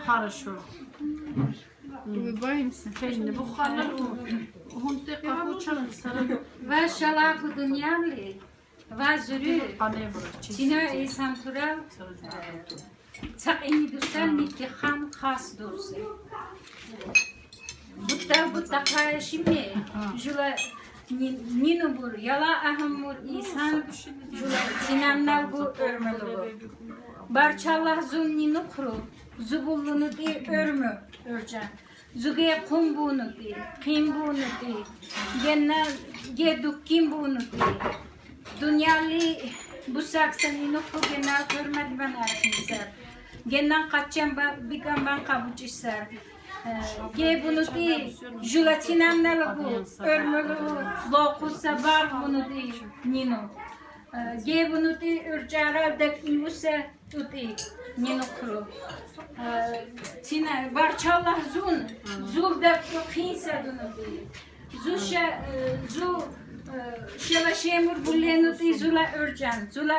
Хорошо. Улыбаемся. Ve şalakı dünyali ve zürü Çin'e insan tural çakini dusan nitiham khas dursa Butta kayışimi jula ninubur yala ahamur insan jula Çin'anlar bu örmülü Barçallah zun ninukru Zubullunu di örmü örcan Zuge kumbunu di, kimbunu di, genna geduk kimbunu di. Dünyali bu saksan inukku genna görmedi ben arkadaşlar. Genna kaçan bigan ben kabuçisar. Ge bunu di, julatinannalı bu, örmülü lokusa var bunu di, nino. Ge bunu di, örcaral inusa tuti, nino kuru. Tina barçallah zul da kinsa dunuti zu şela şemur bullenuti zula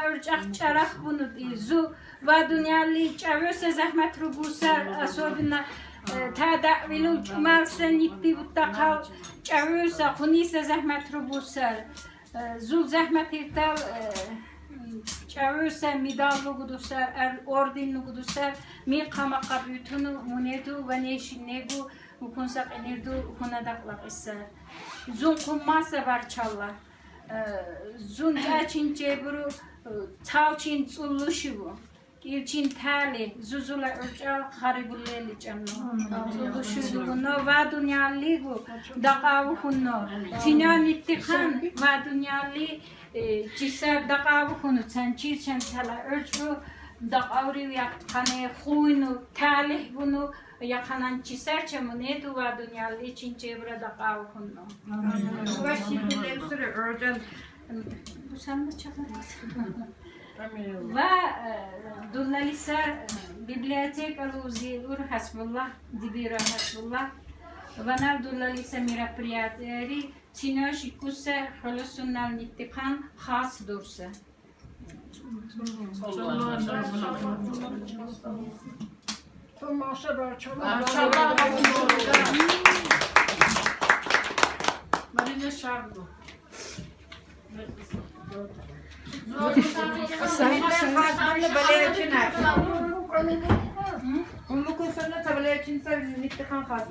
örcak çarak bunuti zu va dünyali çavöse zahmet rubusar asobina ta da'vilu cumalsa nitti buttaqal çavöse khunisa zahmet rubusar zul zahmet irtal Çavursa midallı gudusar, ordinli gudusar, mi kamaka bütünü munedu ve neşinegu ukunsak enerdu ukunadaklak isar. Zun kummasa barçalla. Zun açın ceburu talçin tsulluşu bu. İlçin tali, zuzula örcal haribulleli canlı. Tsulluşu bu, no va dünyali bu, daqavu hunno. Tinan ittikan va dünyali Cisar daqavu kunu sançir çantala örçü daqavri yakane khuynu talih bunu yakanan cisar çamunedu va dünyalı için çevre daqavu kunu. Başlıkları süre örcan. Bu sen de çalar. Ve dullalisar bibliotek aluzilur hasbullah dibira hasbullah ve nar dullalisa merappriyateri Tinoş kusse holusunal nittikan khas dursa. Tomaşa barçallah. Marina Şarlı. Umlu kusurna tabela için sen nittikan khas.